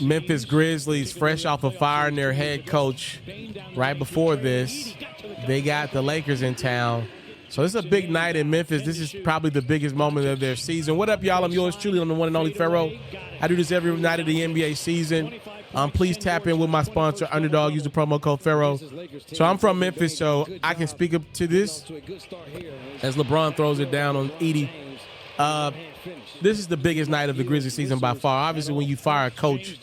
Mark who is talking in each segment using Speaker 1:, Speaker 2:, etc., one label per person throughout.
Speaker 1: Memphis Grizzlies, fresh off of firing their head coach right before this. They got the Lakers in town. So this is a big night in Memphis. This is probably the biggest moment of their season. What up, y'all? I'm yours truly. I'm the one and only Pharaoh. I do this every night of the NBA season. Please tap in with my sponsor, Underdog. Use the promo code Pharaoh. So I'm from Memphis, so I can speak up to this as LeBron throws it down on Edie. This is the biggest night of the Grizzlies season by far. Obviously, when you fire a coach,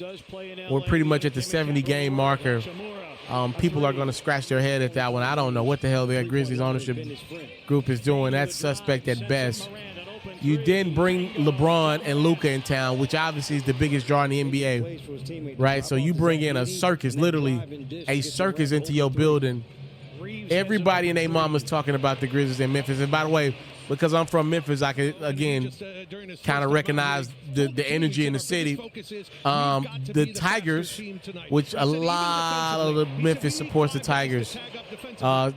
Speaker 1: we're pretty much at the 70-game marker. People are going to scratch their head at that one. I don't know what the hell their Grizzlies ownership group is doing. That's suspect at best. You then bring LeBron and Luka in town, which obviously is the biggest draw in the NBA, right? So you bring in a circus, literally a circus into your building. Everybody and their mama's talking about the Grizzlies in Memphis. And by the way, because I'm from Memphis, I can, again, kind of recognize the energy in the city. The Tigers, which a lot of the Memphis supports the Tigers.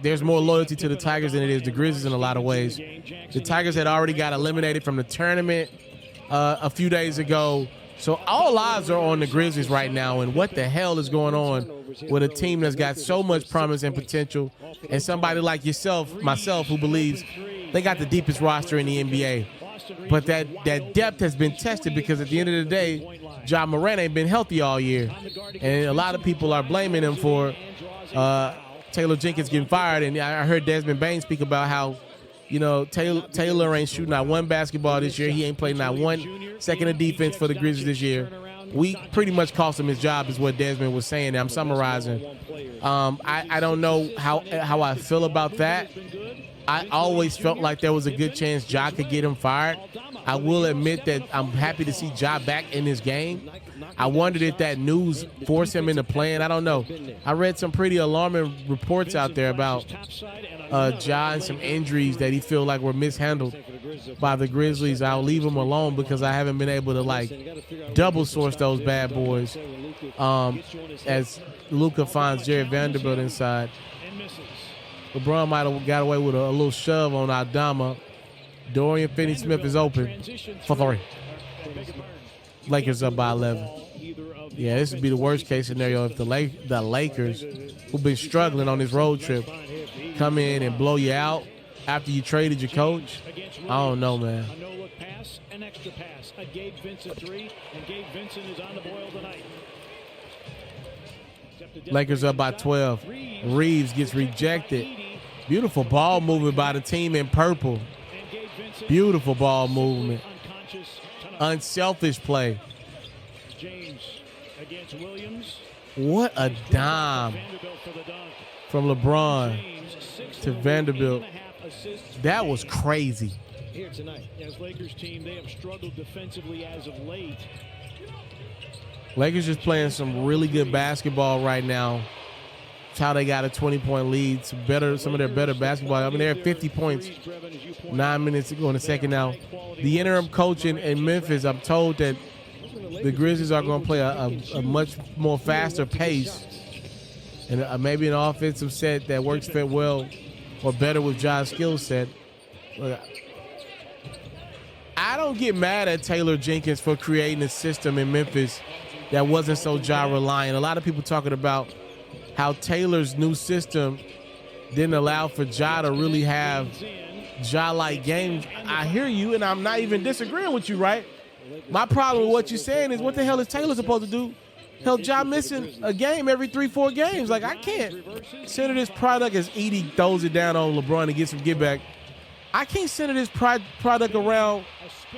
Speaker 1: There's more loyalty to the Tigers than it is the Grizzlies in a lot of ways. The Tigers had already got eliminated from the tournament a few days ago. So all eyes are on the Grizzlies right now, and what the hell is going on with a team that's got so much promise and potential, and somebody like myself, who believes they got the deepest roster in the NBA. But that depth has been tested because at the end of the day, Ja Morant ain't been healthy all year. And a lot of people are blaming him for Taylor Jenkins getting fired. And I heard Desmond Bain speak about how, you know, Taylor ain't shooting not one basketball this year. He ain't played not one second of defense for the Grizzlies this year. We pretty much cost him his job is what Desmond was saying. I'm summarizing. I don't know how I feel about that. I always felt like there was a good chance Ja could get him fired. I will admit that I'm happy to see Ja back in this game. I wondered if that news forced him into playing. I don't know. I read some pretty alarming reports out there about Ja and some injuries that he feel like were mishandled by the Grizzlies. I'll leave him alone because I haven't been able to like double source those bad boys as Luka finds Jared Vanderbilt inside. LeBron might have got away with a little shove on Aldama. Dorian Finney-Smith is open for three. Lakers up by 11. Yeah, this would be the worst case scenario if the Lakers, who've been struggling on this road trip, come in and blow you out after you traded your coach. I don't know, man.
Speaker 2: A no-look pass, an extra pass, a Gabe Vincent three, and Gabe Vincent is on the boil tonight.
Speaker 1: Lakers up by 12. Reaves gets rejected. Beautiful ball movement by the team in purple. Beautiful ball movement. Unselfish play. What a dime from LeBron to Vanderbilt. That was crazy.
Speaker 2: Here tonight, as Lakers team, they have struggled defensively as of late.
Speaker 1: Lakers just playing some really good basketball right now. That's how they got a 20-point lead. Some of their better basketball. I mean, they're at 50 points 9 minutes to go in the second now. The interim coach in Memphis, I'm told that the Grizzlies are going to play a much more faster pace and maybe an offensive set that works fit well or better with Ja's skill set. I don't get mad at Taylor Jenkins for creating a system in Memphis that wasn't so Ja reliant. A lot of people talking about how Taylor's new system didn't allow for Ja to really have Ja-like games. I hear you, and I'm not even disagreeing with you, right? My problem with what you're saying is what the hell is Taylor supposed to do? Hell, Ja missing a game every 3-4 games. Like, I can't center this product as Edie throws it down on LeBron to get some get back. I can't center this product around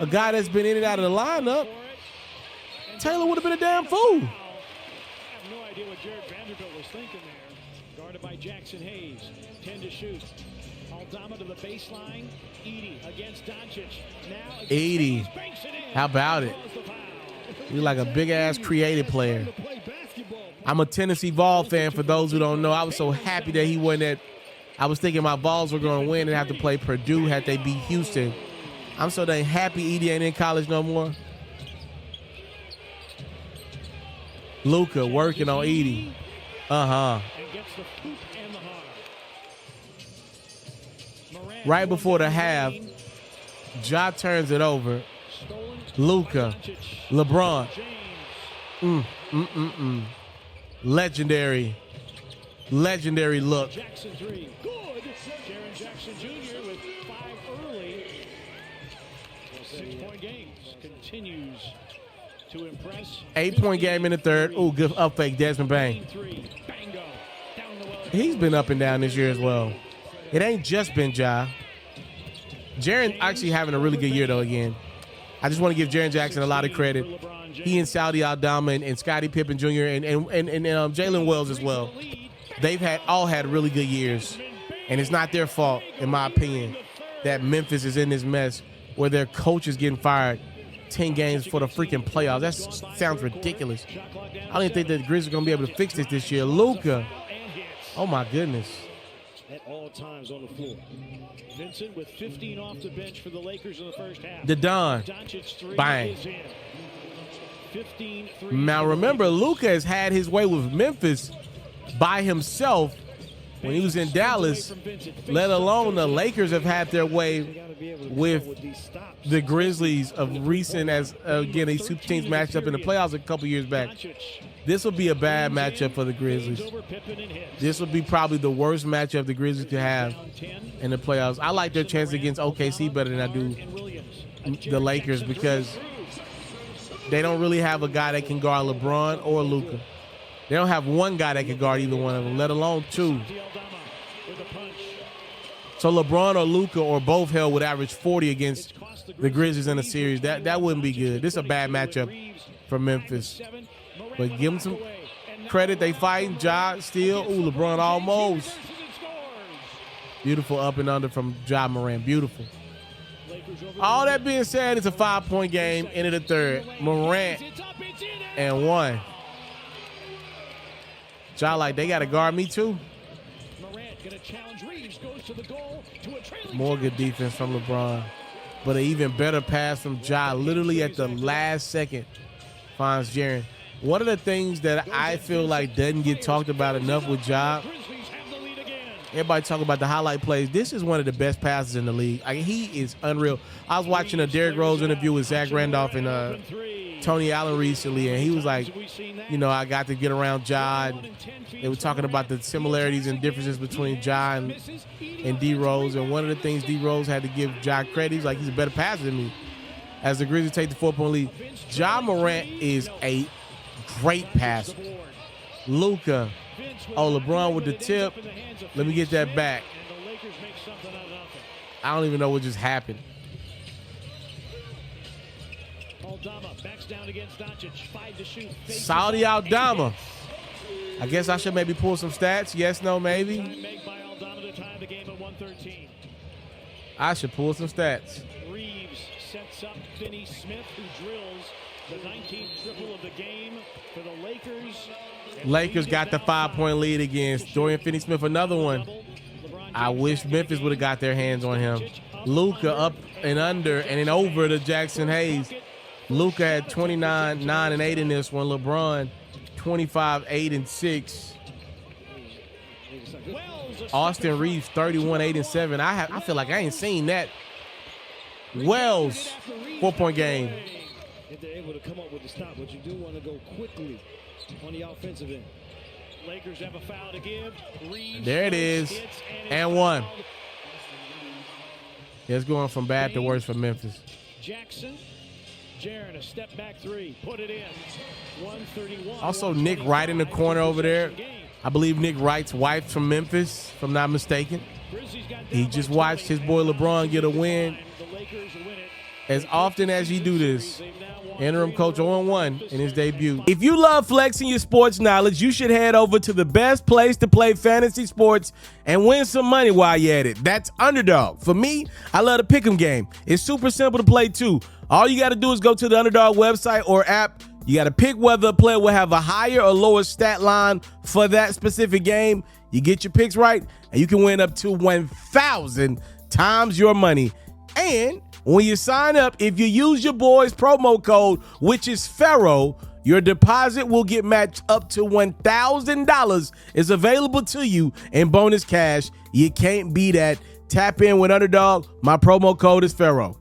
Speaker 1: a guy that's been in and out of the lineup. Taylor would have been a damn fool.
Speaker 2: I have no idea what Jared Vanderbilt was thinking there. Guarded by Jackson Hayes. 10 to shoot. Aldama to the baseline. Edie against Doncic. Now
Speaker 1: Edie, how about it? You're like a big-ass creative player. I'm a Tennessee Vol fan, for those who don't know. I was so happy that he won that. I was thinking my Vols were going to win and have to play Purdue had they beat Houston. I'm so dang happy Edie ain't in college no more. Luka working on Edie. Right before the half, Ja turns it over. Luka, LeBron. Legendary look.
Speaker 2: Jackson 3. Good. Jaren Jackson Jr. with 5 early. 6-point games. Continues to impress.
Speaker 1: 8-point game in the third. Ooh, good up fake, Desmond Bang. He's been up and down this year as well. It ain't just been Ja. Jaren actually having a really good year, though, again. I just want to give Jaren Jackson a lot of credit. He and Saudi Aldama and Scottie Pippen Jr. and Jalen Wells as well. They've all had really good years. And it's not their fault, in my opinion, that Memphis is in this mess where their coach is getting fired 10 games for the freaking playoffs. That sounds ridiculous. I don't even think that the Grizzlies are going to be able to fix this year. Luka. Oh, my goodness.
Speaker 2: At all times on the floor. Vincent with 15 off the bench for the Lakers in the first half.
Speaker 1: The Don. Bang. Now, remember, Luka has had his way with Memphis by himself when he was in Dallas, let alone the Lakers have had their way with the Grizzlies of recent as, again, these two teams matched up in the playoffs a couple years back. This will be a bad matchup for the Grizzlies. This will be probably the worst matchup the Grizzlies could have in the playoffs. I like their chance against OKC better than I do the Lakers because they don't really have a guy that can guard LeBron or Luka. They don't have one guy that can guard either one of them, let alone two. So LeBron or Luka or both hell would average 40 against the Grizzlies in a series. That wouldn't be good. This is a bad matchup for Memphis. But give them some credit. They fighting. Ja still. Ooh, LeBron almost. Beautiful up and under from Ja Morant. Beautiful. All that being said, it's a 5-point game. End of the third. Morant and 1. Ja like, they got to guard me too. More good defense from LeBron. But an even better pass from Ja. Literally at the last second finds Jaren. One of the things that I feel like doesn't get talked about enough with Ja, everybody talk about the highlight plays. This is one of the best passes in the league. He is unreal. I was watching a Derrick Rose interview with Zach Randolph and Tony Allen recently, and he was like, you know, I got to get around Ja. They were talking about the similarities and differences between Ja and D Rose, and one of the things D Rose had to give Ja credit, he's like, he's a better passer than me. As the Grizzlies take the 4-point lead, Ja Morant is a great passer. Luka. Oh, LeBron with the tip. Let me get that back. I don't even know what just happened. Saudi Aldama. I guess I should maybe pull some stats. Yes, no, maybe. I should pull some stats.
Speaker 2: Reaves sets up Finney Smith, who drills the 19th triple of the game for the Lakers.
Speaker 1: Lakers got the 5-point lead against Dorian Finney-Smith. Another one. I wish Memphis would have got their hands on him. Luka up and under and then over to Jackson Hayes. Luka had 29, 9, and 8 in this one. LeBron, 25, 8, and 6. Austin Reaves, 31, 8, and 7. I feel like I ain't seen that. Wells, 4-point game.
Speaker 2: If they're able to come up with the stop, but you do want to go quickly on the offensive end. Lakers have a foul to give. Reaves,
Speaker 1: there it is. And 1. It's going from bad to worse for Memphis.
Speaker 2: Jackson. Jaren, a step back 3. Put it in. 131.
Speaker 1: Also, Nick Wright in the corner over there. I believe Nick Wright's wife from Memphis, if I'm not mistaken. He just watched his boy LeBron get a win. As often as you do this, interim coach 0-1 in his debut. If you love flexing your sports knowledge, you should head over to the best place to play fantasy sports and win some money while you're at it. That's Underdog. For me, I love the pick'em game. It's super simple to play too. All you got to do is go to the Underdog website or app. You got to pick whether a player will have a higher or lower stat line for that specific game. You get your picks right, and you can win up to 1,000 times your money. And when you sign up, if you use your boy's promo code, which is Pharaoh, your deposit will get matched up to $1,000 is available to you in bonus cash. You can't beat that. Tap in with Underdog. My promo code is Pharaoh.